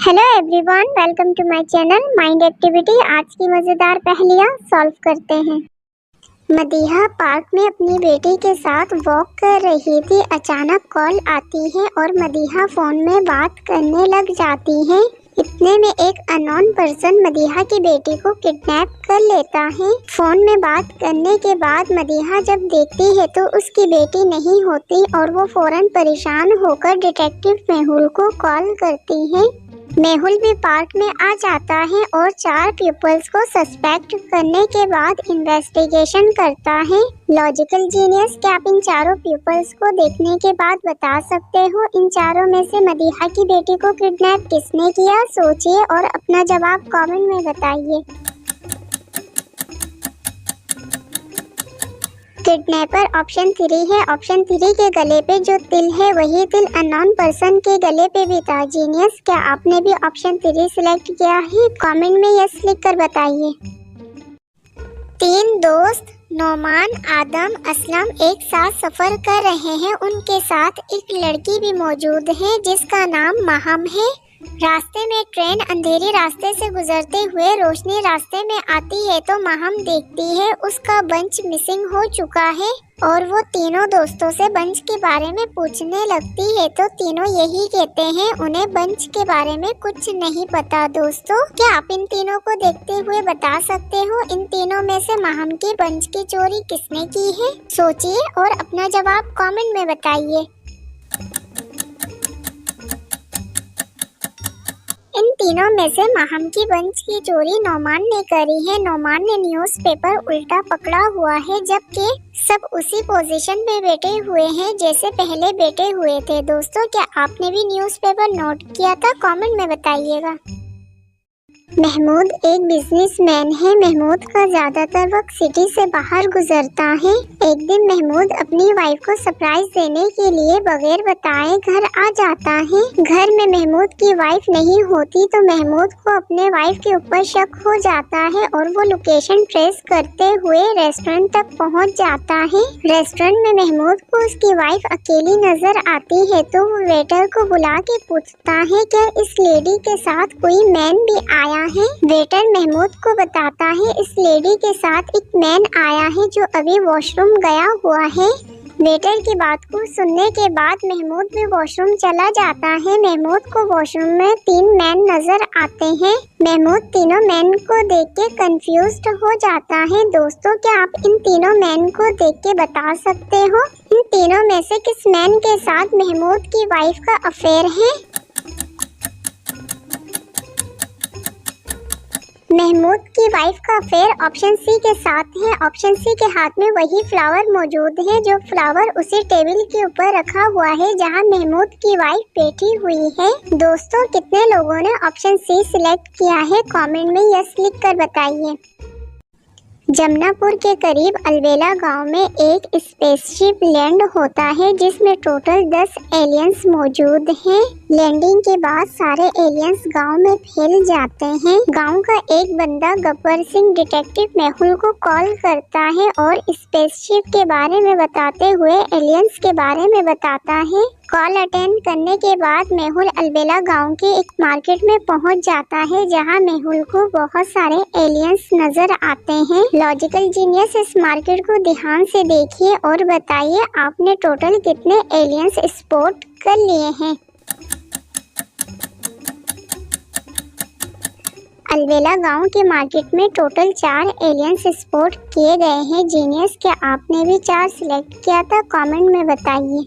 Hello everyone, welcome to my channel mind activity. आज की मज़ेदार पहेलियाँ सॉल्व करते हैं। मदीहा पार्क में अपनी बेटी के साथ वॉक कर रही थी। अचानक कॉल आती है और मदीहा फ़ोन में बात करने लग जाती है। इतने में एक अननोन पर्सन मदीहा की बेटी को किडनैप कर लेता है। फ़ोन में बात करने के बाद मदीहा जब देखती है तो उसकी बेटी नहीं होती और वो फ़ौरन परेशान होकर डिटेक्टिव मेहुल को कॉल करती है। मेहुल भी पार्क में आ जाता है और 4 पीपल्स को सस्पेक्ट करने के बाद इन्वेस्टिगेशन करता है। लॉजिकल जीनियस, क्या आप इन चारों पीपल्स को देखने के बाद बता सकते हो इन चारों में से मदीहा की बेटी को किडनैप किसने किया? सोचिए और अपना जवाब कमेंट में बताइए। किडनैपर ऑप्शन 3 है। ऑप्शन 3 के गले पे जो तिल है वही तिल अननोन पर्सन के गले पे भी था। जीनियस, क्या आपने भी ऑप्शन 3 सिलेक्ट किया है? कमेंट में यस लिख कर बताइए। 3 दोस्त नोमान, आदम, असलम एक साथ सफर कर रहे हैं। उनके साथ एक लड़की भी मौजूद है जिसका नाम महम है। रास्ते में ट्रेन अंधेरी रास्ते से गुजरते हुए रोशनी रास्ते में आती है तो महम देखती है उसका बंच मिसिंग हो चुका है और वो तीनों दोस्तों से बंच के बारे में पूछने लगती है तो तीनों यही कहते हैं उन्हें बंच के बारे में कुछ नहीं पता। दोस्तों, क्या आप इन तीनों को देखते हुए बता सकते हो इन तीनों में से महम की बंच की चोरी किसने की है? सोचिए और अपना जवाब कमेंट में बताइए। इन तीनों में से महम की बंच की चोरी नोमान ने करी है। नोमान ने न्यूज़पेपर उल्टा पकड़ा हुआ है जबकि सब उसी पोजीशन पे बैठे हुए हैं जैसे पहले बैठे हुए थे। दोस्तों, क्या आपने भी न्यूज़पेपर नोट किया था? कमेंट में बताइएगा। महमूद एक बिजनेसमैन है। महमूद का ज्यादातर वक्त सिटी से बाहर गुजरता है। एक दिन महमूद अपनी वाइफ को सरप्राइज देने के लिए बगैर बताए घर आ जाता है। घर में महमूद की वाइफ नहीं होती तो महमूद को अपने वाइफ के ऊपर शक हो जाता है और वो लोकेशन ट्रेस करते हुए रेस्टोरेंट तक पहुंच जाता है। रेस्टोरेंट में महमूद को उसकी वाइफ अकेली नजर आती है तो वो वेटर को बुला के पूछता है क्या इस लेडी के साथ कोई मैन भी आया है? वेटर महमूद को बताता है इस लेडी के साथ एक मैन आया है जो अभी वॉशरूम गया हुआ है। वेटर की बात को सुनने के बाद महमूद भी वॉशरूम चला जाता है। महमूद को वॉशरूम में 3 मैन नजर आते हैं। महमूद तीनों मैन को देख के कंफ्यूज्ड हो जाता है। दोस्तों, क्या आप इन तीनों मैन को देख के बता सकते हो इन तीनों में से किस मैन के साथ महमूद की वाइफ का अफेयर है? महमूद की वाइफ का अफेयर ऑप्शन सी के साथ है। ऑप्शन सी के हाथ में वही फ्लावर मौजूद है जो फ्लावर उसी टेबल के ऊपर रखा हुआ है जहां महमूद की वाइफ बैठी हुई है। दोस्तों, कितने लोगों ने ऑप्शन सी सिलेक्ट किया है? कमेंट में यस लिख कर बताइए। जमनापुर के करीब अलवेला गांव में एक स्पेसशिप लैंड होता है जिसमें टोटल 10 एलियंस मौजूद हैं। लैंडिंग के बाद सारे एलियंस गांव में फैल जाते हैं। गांव का एक बंदा गब्बर सिंह डिटेक्टिव मेहुल को कॉल करता है और स्पेसशिप के बारे में बताते हुए एलियंस के बारे में बताता है। कॉल अटेंड करने के बाद मेहुल अलबेला गांव के एक मार्केट में पहुंच जाता है जहां मेहुल को बहुत सारे एलियंस नजर आते हैं। लॉजिकल जीनियस, इस मार्केट को ध्यान से देखिए और बताइए आपने टोटल कितने एलियंस स्पॉट कर लिए हैं। अलबेला गांव के मार्केट में टोटल 4 एलियंस स्पॉट किए गए हैं। जीनियस, क्या आपने भी 4 सिलेक्ट किया था? कमेंट में बताइए।